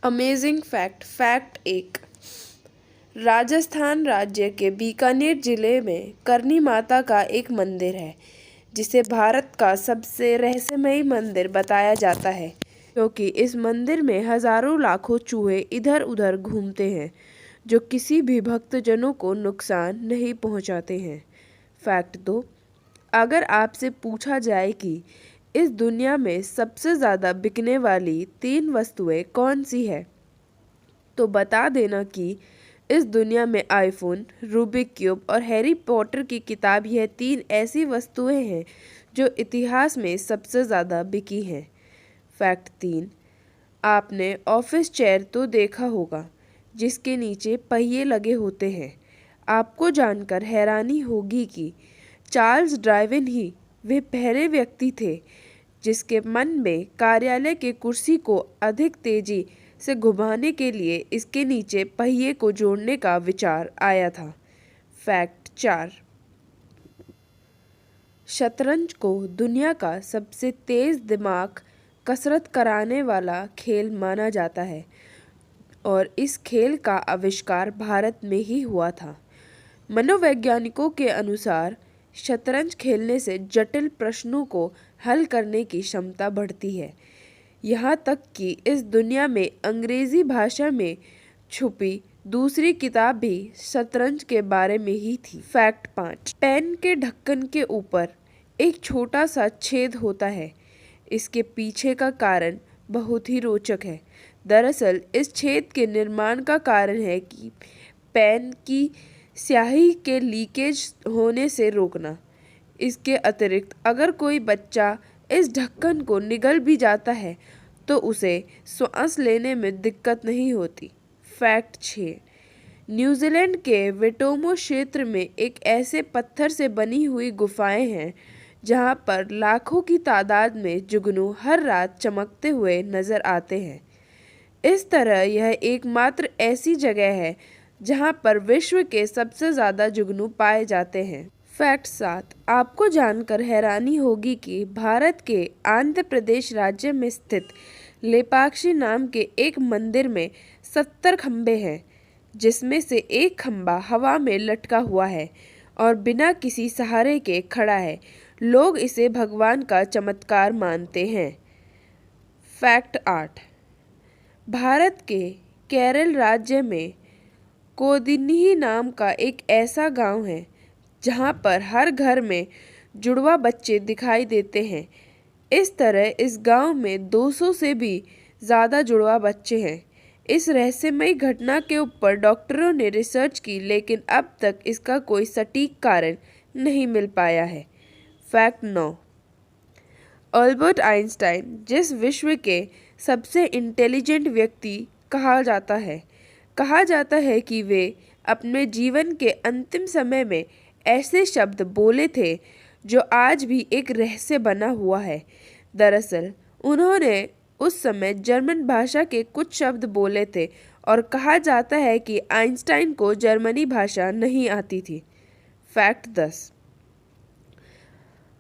Amazing fact fact एक। राजस्थान राज्य के बीकानेर जिले में करनी माता का एक मंदिर है जिसे भारत का सबसे रहस्यमयी मंदिर बताया जाता है क्योंकि इस मंदिर में हजारों लाखों चूहे इधर उधर घूमते हैं जो किसी भी भक्तजनों को नुकसान नहीं पहुंचाते हैं। फैक्ट दो। अगर आपसे पूछा जाए कि इस दुनिया में सबसे ज़्यादा बिकने वाली 3 वस्तुएं कौन सी है तो बता देना कि इस दुनिया में आईफोन, रूबिक क्यूब और हैरी पॉटर की किताब यह 3 ऐसी वस्तुएं हैं जो इतिहास में सबसे ज़्यादा बिकी हैं। फैक्ट 3। आपने ऑफिस चेयर तो देखा होगा जिसके नीचे पहिए लगे होते हैं। आपको जानकर हैरानी होगी कि चार्ल्स डार्विन ही वे पहले व्यक्ति थे जिसके मन में कार्यालय के कुर्सी को अधिक तेजी से घुमाने के लिए इसके नीचे पहिए को जोड़ने का विचार आया था। फैक्ट 4। शतरंज को दुनिया का सबसे तेज दिमाग कसरत कराने वाला खेल माना जाता है और इस खेल का आविष्कार भारत में ही हुआ था। मनोवैज्ञानिकों के अनुसार शतरंज खेलने से जटिल प्रश्नों को हल करने की क्षमता बढ़ती है। यहाँ तक कि इस दुनिया में अंग्रेज़ी भाषा में छुपी दूसरी किताब भी शतरंज के बारे में ही थी। फैक्ट 5। पेन के ढक्कन के ऊपर एक छोटा सा छेद होता है। इसके पीछे का कारण बहुत ही रोचक है। दरअसल इस छेद के निर्माण का कारण है कि पेन की स्याही के लीकेज होने से रोकना। इसके अतिरिक्त अगर कोई बच्चा इस ढक्कन को निगल भी जाता है तो उसे सांस लेने में दिक्कत नहीं होती। फैक्ट 6। न्यूजीलैंड के वेटोमो क्षेत्र में एक ऐसे पत्थर से बनी हुई गुफाएं हैं जहां पर लाखों की तादाद में जुगनू हर रात चमकते हुए नजर आते हैं। इस तरह यह एकमात्र ऐसी जगह है जहां पर विश्व के सबसे ज़्यादा जुगनू पाए जाते हैं। फैक्ट 7। आपको जानकर हैरानी होगी कि भारत के आंध्र प्रदेश राज्य में स्थित लेपाक्षी नाम के एक मंदिर में 70 खंबे हैं जिसमें से एक खंबा हवा में लटका हुआ है और बिना किसी सहारे के खड़ा है। लोग इसे भगवान का चमत्कार मानते हैं। फैक्ट 8। भारत के केरल राज्य में कोदिन्ही नाम का एक ऐसा गांव है जहां पर हर घर में जुड़वा बच्चे दिखाई देते हैं। इस तरह इस गांव में 200 से भी ज़्यादा जुड़वा बच्चे हैं। इस रहस्यमयी घटना के ऊपर डॉक्टरों ने रिसर्च की लेकिन अब तक इसका कोई सटीक कारण नहीं मिल पाया है। फैक्ट 9। अल्बर्ट आइंस्टाइन जिस विश्व के सबसे इंटेलिजेंट व्यक्ति कहा जाता है कि वे अपने जीवन के अंतिम समय में ऐसे शब्द बोले थे जो आज भी एक रहस्य बना हुआ है। दरअसल उन्होंने उस समय जर्मन भाषा के कुछ शब्द बोले थे और कहा जाता है कि आइंस्टाइन को जर्मनी भाषा नहीं आती थी। फैक्ट 10।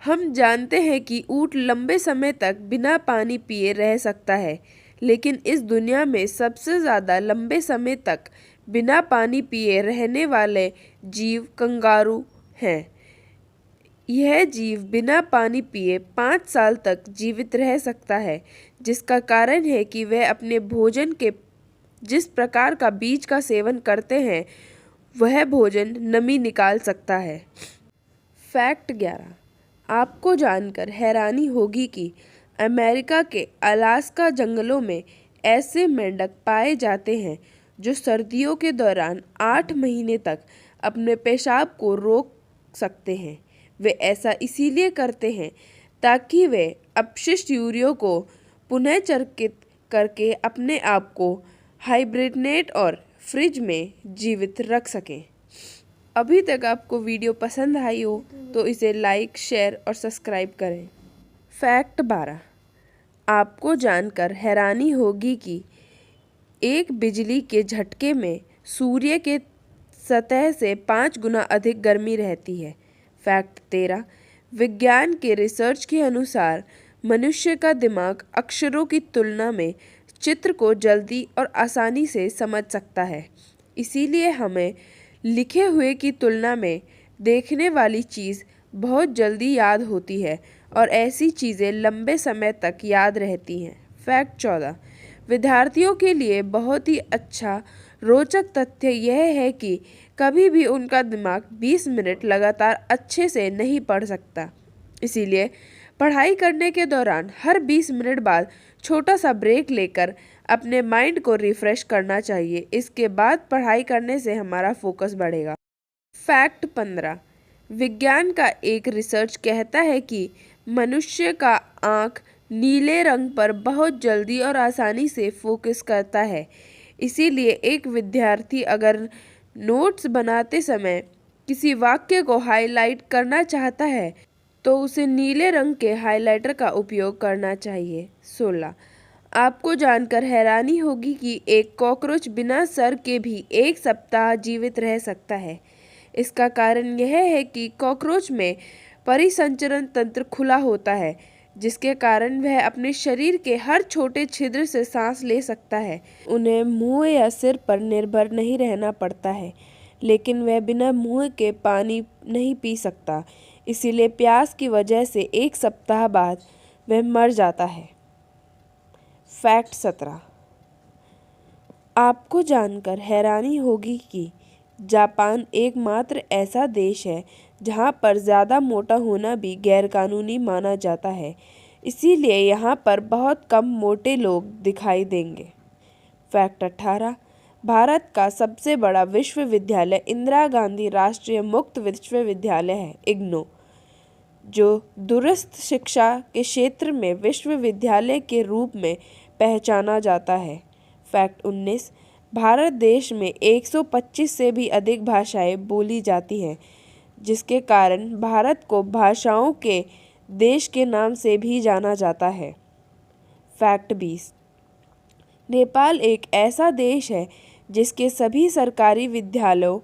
हम जानते हैं कि ऊंट लंबे समय तक बिना पानी पिए रह सकता है लेकिन इस दुनिया में सबसे ज़्यादा लंबे समय तक बिना पानी पिए रहने वाले जीव कंगारू हैं। यह जीव बिना पानी पिए 5 साल तक जीवित रह सकता है जिसका कारण है कि वह अपने भोजन के जिस प्रकार का बीज का सेवन करते हैं वह भोजन नमी निकाल सकता है। फैक्ट 11। आपको जानकर हैरानी होगी कि अमेरिका के अलास्का जंगलों में ऐसे मेंढक पाए जाते हैं जो सर्दियों के दौरान 8 महीने तक अपने पेशाब को रोक सकते हैं। वे ऐसा इसीलिए करते हैं ताकि वे अपशिष्ट यूरिया को पुनः चक्रित करके अपने आप को हाइब्रिनेट और फ्रिज में जीवित रख सकें। अभी तक आपको वीडियो पसंद आई हो तो इसे लाइक, शेयर और सब्सक्राइब करें। फैक्ट 12। आपको जानकर हैरानी होगी कि एक बिजली के झटके में सूर्य के सतह से 5 गुना अधिक गर्मी रहती है। फैक्ट 13। विज्ञान के रिसर्च के अनुसार मनुष्य का दिमाग अक्षरों की तुलना में चित्र को जल्दी और आसानी से समझ सकता है। इसीलिए हमें लिखे हुए की तुलना में देखने वाली चीज़ बहुत जल्दी याद होती है और ऐसी चीज़ें लंबे समय तक याद रहती हैं। फैक्ट 14 विद्यार्थियों के लिए बहुत ही अच्छा रोचक तथ्य यह है कि कभी भी उनका दिमाग 20 मिनट लगातार अच्छे से नहीं पढ़ सकता। इसीलिए पढ़ाई करने के दौरान हर 20 मिनट बाद छोटा सा ब्रेक लेकर अपने माइंड को रिफ़्रेश करना चाहिए। इसके बाद पढ़ाई करने से हमारा फोकस बढ़ेगा। फैक्ट 15 विज्ञान का एक रिसर्च कहता है कि मनुष्य का आँख नीले रंग पर बहुत जल्दी और आसानी से फोकस करता है। इसीलिए एक विद्यार्थी अगर नोट्स बनाते समय किसी वाक्य को हाईलाइट करना चाहता है तो उसे नीले रंग के हाइलाइटर का उपयोग करना चाहिए। 16 आपको जानकर हैरानी होगी कि एक कॉकरोच बिना सर के भी 1 सप्ताह जीवित रह सकता है। इसका कारण यह है कि कॉकरोच में परिसंचरण तंत्र खुला होता है, जिसके कारण वह अपने शरीर के हर छोटे छिद्र से सांस ले सकता है। उन्हें मुंह या सिर पर निर्भर नहीं रहना पड़ता है, लेकिन वह बिना मुंह के पानी नहीं पी सकता। इसीलिए प्यास की वजह से 1 सप्ताह बाद वह मर जाता है। फैक्ट 17 आपको जानकर हैरानी होगी कि जापान एकमात्र ऐसा देश है जहां पर ज़्यादा मोटा होना भी गैरकानूनी माना जाता है। इसीलिए यहाँ पर बहुत कम मोटे लोग दिखाई देंगे। फैक्ट 18 भारत का सबसे बड़ा विश्वविद्यालय इंदिरा गांधी राष्ट्रीय मुक्त विश्वविद्यालय है, इग्नू, जो दूरस्थ शिक्षा के क्षेत्र में विश्वविद्यालय के रूप में पहचाना जाता है। फैक्ट 19 भारत देश में 125 से भी अधिक भाषाएं बोली जाती हैं, जिसके कारण भारत को भाषाओं के देश के नाम से भी जाना जाता है। फैक्ट 20 नेपाल एक ऐसा देश है जिसके सभी सरकारी विद्यालयों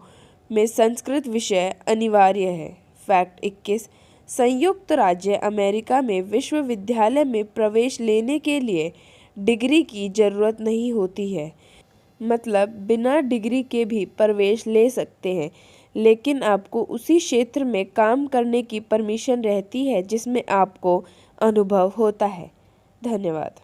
में संस्कृत विषय अनिवार्य है। फैक्ट 21 संयुक्त राज्य अमेरिका में विश्वविद्यालय में प्रवेश लेने के लिए डिग्री की ज़रूरत नहीं होती है, मतलब बिना डिग्री के भी प्रवेश ले सकते हैं, लेकिन आपको उसी क्षेत्र में काम करने की परमिशन रहती है जिसमें आपको अनुभव होता है। धन्यवाद।